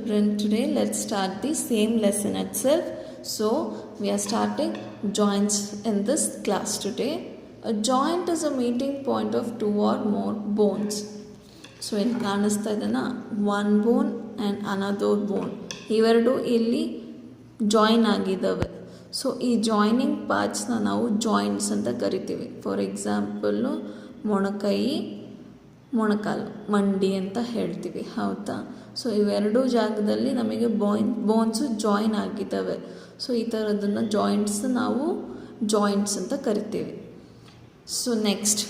children, today let's start the same lesson itself. So we are starting joints in this class today. A joint is a meeting point of two or more bones. So ಇಲ್ಲಿ ಕಾಣಿಸ್ತಾ ಇದೆನಾ, one bone and another bone, ಇವೆರಡು ಇಲ್ಲಿ join ಆಗಿದ್ದಾವೆ. So ಈ joining ಪಾರ್ಟ್ಸ್ನ ನಾವು joints ಅಂತ ಕರಿತೀವಿ. ಫಾರ್ ಎಕ್ಸಾಂಪಲ್ಲು ಮೊಣಕೈ, ಮೊಣಕಾಲು, ಮಂಡಿ ಅಂತ ಹೇಳ್ತೀವಿ, ಹೌದಾ? ಸೊ ಇವೆರಡೂ ಜಾಗದಲ್ಲಿ ನಮಗೆ ಬೋನ್ಸು ಜಾಯಿನ್ ಆಗಿದ್ದಾವೆ. ಸೊ ಈ ಥರದನ್ನು ಜಾಯಿಂಟ್ಸ್ ನಾವು ಜಾಯಿಂಟ್ಸ್ ಅಂತ ಕರಿತೀವಿ. So next,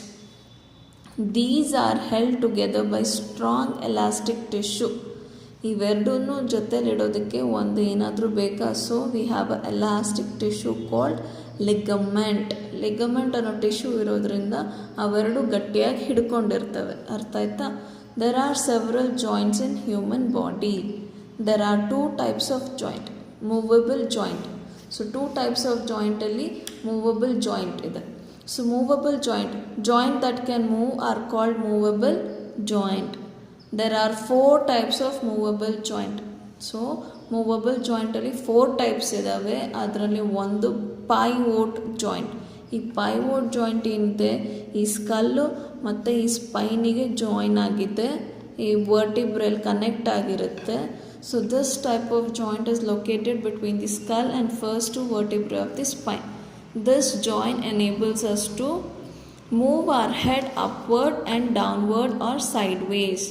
these are held together by strong elastic tissue. ಇವೆರಡೂ ಜೊತೆಲಿಡೋದಕ್ಕೆ ಒಂದು ಏನಾದರೂ ಬೇಕಾ? So we have a elastic tissue called ligament. Ligament ಅನ್ನೋ ಟಿಶ್ಯೂ ಇರೋದ್ರಿಂದ ಅವೆರಡು ಗಟ್ಟಿಯಾಗಿ ಹಿಡ್ಕೊಂಡಿರ್ತವೆ. ಅರ್ಥ ಆಯ್ತಾ? There are several joints in human body. There are two types of joint. Movable joint. So two types of ಜಾಯಿಂಟಲ್ಲಿ ಮೂವಬಲ್ ಜಾಯಿಂಟ್ ಇದೆ. So movable joint that can move are called movable joint. There are four types of movable joint. So movable joint ಅಲ್ಲಿ 4 types ಇದ್ದಾವೆ. ಅದರಲ್ಲಿ ಒಂದು pivot joint. ಈ pivot joint ಏನಿದೆ, ಈ skull ಮತ್ತು ಈ ಸ್ಪೈನಿಗೆ ಜಾಯಿನ್ ಆಗಿದೆ, ಈ ವರ್ಟಿಬ್ರಲ್ ಕನೆಕ್ಟ್ ಆಗಿರುತ್ತೆ. So this type of joint is located between the skull and first two vertebrae of the spine. This joint enables us to move our head upward and downward or sideways.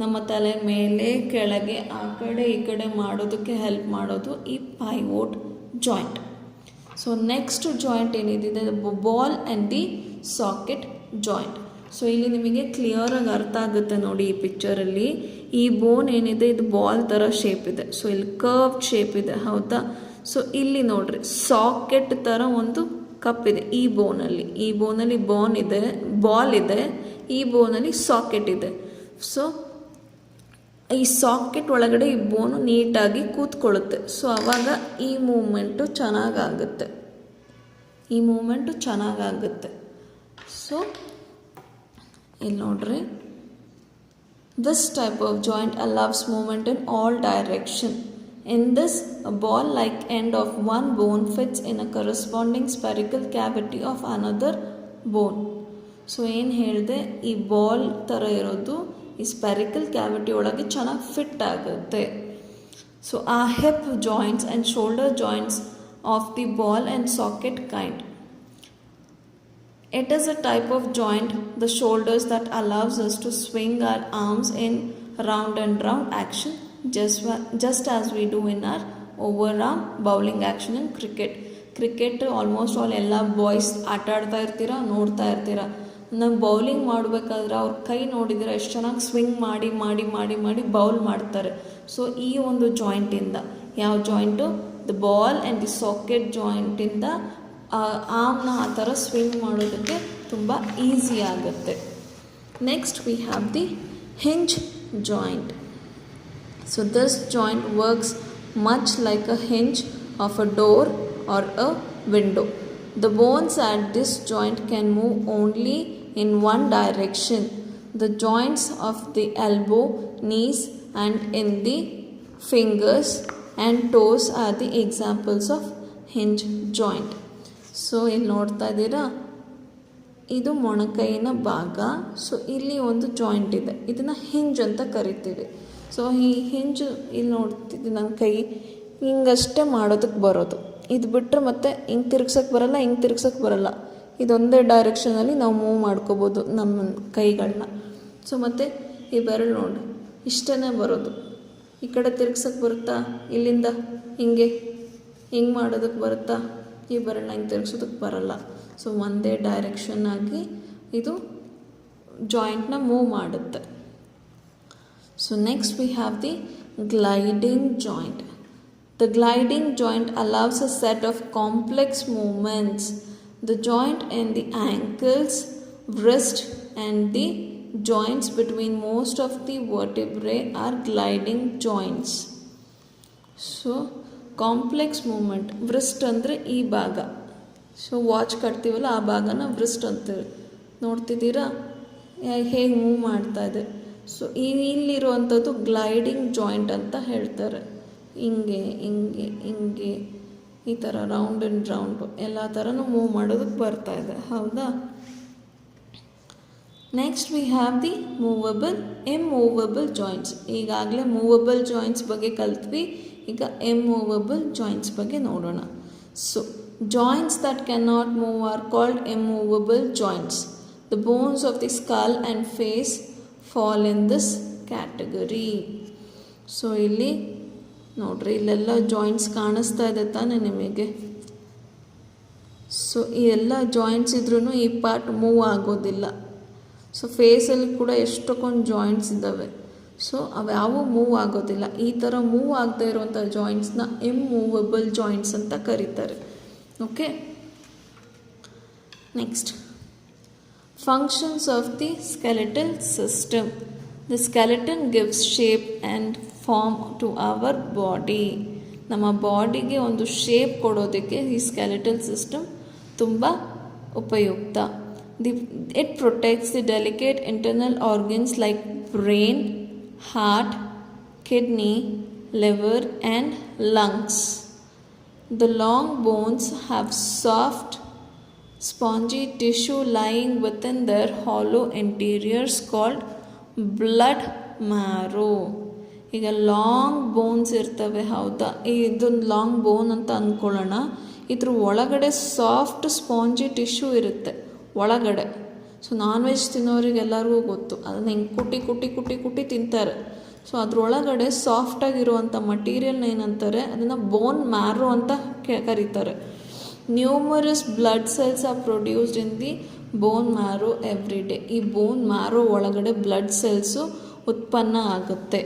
ನಮ್ಮ ತಲೆ ಮೇಲೆ ಕೆಳಗೆ ಆ ಕಡೆ ಈ ಕಡೆ ಮಾಡೋದಕ್ಕೆ help ಮಾಡೋದು ಈ pivot joint. So next joint ಏನಿದೆ, ball and the socket joint. So ಇಲ್ಲಿ ನಿಮಗೆ ಕ್ಲಿಯರಾಗಿ ಅರ್ಥ ಆಗುತ್ತೆ ನೋಡಿ ಈ ಪಿಕ್ಚರಲ್ಲಿ. ಈ ಬೋನ್ ಏನಿದೆ ಇದು ಬಾಲ್ ಥರ ಶೇಪ್ ಇದೆ. ಸೊ ಇಲ್ಲಿ ಕರ್ವ್ಡ್ ಶೇಪ್ ಇದೆ, ಹೌದಾ? ಸೊ ಇಲ್ಲಿ ನೋಡ್ರಿ ಸಾಕೆಟ್ ಥರ ಒಂದು ಕಪ್ ಇದೆ ಈ ಬೋನಲ್ಲಿ ಬಾಲ್ ಇದೆ, ಈ ಬೋನಲ್ಲಿ ಸಾಕೆಟ್ ಇದೆ. ಸೊ ಈ ಸಾಕೆಟ್ ಒಳಗಡೆ ಈ ಬೋನು ನೀಟಾಗಿ ಕೂತ್ಕೊಳ್ಳುತ್ತೆ. ಸೊ ಆವಾಗ ಈ ಮೂಮೆಂಟು ಚೆನ್ನಾಗಾಗುತ್ತೆ. ಸೊ ಇಲ್ಲಿ ನೋಡ್ರಿ, this type of joint allows movement in all direction. In this, a ball-like end of one bone fits in a corresponding spherical cavity of another bone. So ಏನು ಹೇಳಿದೆ, ಈ ಬಾಲ್ ಥರ ಇರೋದು ಈ ಸ್ಪೆರಿಕಲ್ ಕ್ಯಾವಿಟಿ ಒಳಗೆ ಚೆನ್ನಾಗಿ ಫಿಟ್ ಆಗುತ್ತೆ. So ಆ hip joints and shoulder joints of the ball and socket kind. It is a type of joint, the shoulders, that allows us to swing our arms in round and round action, just as we do in our overarm bowling action in cricket. Cricket almost all ಎಲ್ಲ boys ಆಟ ಆಡ್ತಾ ಇರ್ತೀರಾ, ನೋಡ್ತಾ ಇರ್ತೀರಾ. ನಾವು bowling ಮಾಡಬೇಕಾದ್ರೆ ಅವ್ರ ಕೈ ನೋಡಿದರೆ ಎಷ್ಟು ಚೆನ್ನಾಗಿ ಸ್ವಿಂಗ್ ಮಾಡಿ ಮಾಡಿ ಮಾಡಿ ಮಾಡಿ ಬೌಲ್ ಮಾಡ್ತಾರೆ. ಸೊ ಈ ಒಂದು ಜಾಯಿಂಟಿಂದ, ಯಾವ joint, the ball and the socket ಜಾಯಿಂಟಿಂದ ಆರ್ಮ್ನ ಆ ಥರ ಸ್ವಿಂಗ್ ಮಾಡೋದಕ್ಕೆ ತುಂಬ ಈಸಿ ಆಗುತ್ತೆ. Next we have the hinge joint. So this joint works much like a hinge of a door or a window. The bones at this joint can move only in one direction. The joints of the elbow, knees and in the fingers and toes are the examples of hinge joint. So ಇಲ್ಲಿ ನೋಡ್ತಾ ಇದ್ದೀರಾ, ಇದು ಮೊಣಕೈನ ಭಾಗ. So ಇಲ್ಲಿ ಒಂದು joint ಇದೆ, ಇದನ್ನು hinge ಅಂತ ಕರಿತೀವಿ. ಸೊ ಈ ಹಿಂಜ್ ಇಲ್ಲಿ ನೋಡ್ತಿದ್ದೆ, ನನ್ನ ಕೈ ಹಿಂಗಷ್ಟೇ ಮಾಡೋದಕ್ಕೆ ಬರೋದು. ಇದು ಬಿಟ್ಟರೆ ಮತ್ತೆ ಹಿಂಗೆ ತಿರ್ಗ್ಸೋಕ್ಕೆ ಬರಲ್ಲ. ಇದೊಂದೇ ಡೈರೆಕ್ಷನಲ್ಲಿ ನಾವು ಮೂವ್ ಮಾಡ್ಕೋಬೋದು ನಮ್ಮ ಕೈಗಳನ್ನ. ಸೊ ಮತ್ತು ಈ ಬೆರಳು ನೋಡಿ ಇಷ್ಟೇ ಬರೋದು. ಈ ಕಡೆ ತಿರ್ಗ್ಸೋಕ್ಕೆ ಬರುತ್ತಾ, ಇಲ್ಲಿಂದ ಹಿಂಗೆ ಮಾಡೋದಕ್ಕೆ ಬರುತ್ತಾ, ಈ ಬೆರಳನ್ನ ಹಿಂಗೆ ತಿರ್ಗ್ಸೋದಕ್ಕೆ ಬರಲ್ಲ. ಸೊ ಒಂದೇ ಡೈರೆಕ್ಷನ್ನಾಗಿ ಇದು ಜಾಯಿಂಟ್ನ ಮೂವ್ ಮಾಡುತ್ತೆ. So next we have the gliding joint. The gliding joint allows a set of complex movements. The joint in the ankles, wrist and the joints between most of the vertebrae are gliding joints. So complex movement, wrist ಅಂದರೆ ಈ ಭಾಗ. So watch ಕಟ್ತೀವಲ್ಲ ಆ ಭಾಗನ wrist ಅಂತೀವಿ. ನೋಡ್ತಿದ್ದೀರಾ ಹೇಗೆ move ಮಾಡ್ತಾ ಇದೆ. So ಇಲ್ಲಿರುವಂಥದ್ದು gliding joint ಅಂತ ಹೇಳ್ತಾರೆ. ಹಿಂಗೆ ಹಿಂಗೆ ಹಿಂಗೆ ಈ ಥರ ರೌಂಡ್ ಆ್ಯಂಡ್ ರೌಂಡು ಎಲ್ಲ ಥರನೂ ಮೂವ್ ಮಾಡೋದಕ್ಕೆ ಬರ್ತಾ ಇದೆ, ಹೌದಾ? Next we have the immovable joints. ಈಗಾಗಲೇ ಮೂವಬಲ್ ಜಾಯಿಂಟ್ಸ್ ಬಗ್ಗೆ ಕಲ್ತ್ವಿ, ಈಗ ಇಮ್ಮೂವಬಲ್ ಜಾಯಿಂಟ್ಸ್ ಬಗ್ಗೆ ನೋಡೋಣ. So joints that can not move are called immovable joints. The bones of the skull and face fall in this category. So ಇಲ್ಲಿ ನೋಡ್ರಿ, ಇಲ್ಲೆಲ್ಲ joints ಕಾಣಿಸ್ತಾ ಇದೆ ತಾನೇ ನಿಮಗೆ. ಸೊ ಈ ಎಲ್ಲ ಜಾಯಿಂಟ್ಸ್ ಇದ್ರೂ ಈ ಪಾರ್ಟ್ ಮೂವ್ ಆಗೋದಿಲ್ಲ. ಸೊ ಫೇಸಲ್ಲಿ ಕೂಡ ಎಷ್ಟೊಂದು ಜಾಯಿಂಟ್ಸ್ ಇದ್ದಾವೆ. ಸೊ ಅವ್ಯಾವೂ ಮೂವ್ ಆಗೋದಿಲ್ಲ. ಈ ಥರ ಮೂವ್ ಆಗದೆ ಇರುವಂಥ ಜಾಯಿಂಟ್ಸ್ನ ಇಮ್ಮೂವಬಲ್ ಜಾಯಿಂಟ್ಸ್ ಅಂತ ಕರೀತಾರೆ. Okay, next functions of the skeletal system. The skeleton gives shape and form to our body. ನಮ್ಮ ಬಾಡಿಗೆ ಒಂದು ಶೇಪ್ ಕೊಡೋದಕ್ಕೆ ಈ ಸ್ಕೆಲೆಟಲ್ ಸಿಸ್ಟಮ್ ತುಂಬ ಉಪಯುಕ್ತ. It protects the delicate internal organs like brain, heart, kidney, liver and lungs. The long bones have soft, spongy tissue lying within their hollow interiors called blood marrow. ಈಗ long bones ಇರ್ತವೆ, ಹೌದಾ? ಇದೊಂದು long ಬೋನ್ ಅಂತ ಅಂದ್ಕೊಳ್ಳೋಣ. ಇದ್ರ ಒಳಗಡೆ soft spongy tissue ಇರುತ್ತೆ ಒಳಗಡೆ. So non veg ತಿನ್ನೋರಿಗೆ ಎಲ್ಲರಿಗೂ ಗೊತ್ತು, ಅದನ್ನು ಹಿಂಗೆ ಕುಟ್ಟಿ ಕುಟ್ಟಿ ಕುಟ್ಟಿ ಕುಟ್ಟಿ ತಿಂತಾರೆ. ಸೊ ಅದರೊಳಗಡೆ ಸಾಫ್ಟಾಗಿರುವಂಥ ಮಟೀರಿಯಲ್ನ ಏನಂತಾರೆ, ಅದನ್ನು ಬೋನ್ ಮ್ಯಾರೋ ಅಂತ ಕರೀತಾರೆ. Numerous blood cells R produced in the bone marrow every day. ಈ ಬೋನ್ ಮ್ಯಾರೋ ಒಳಗಡೆ ಬ್ಲಡ್ ಸೆಲ್ಸು ಉತ್ಪನ್ನ ಆಗುತ್ತೆ.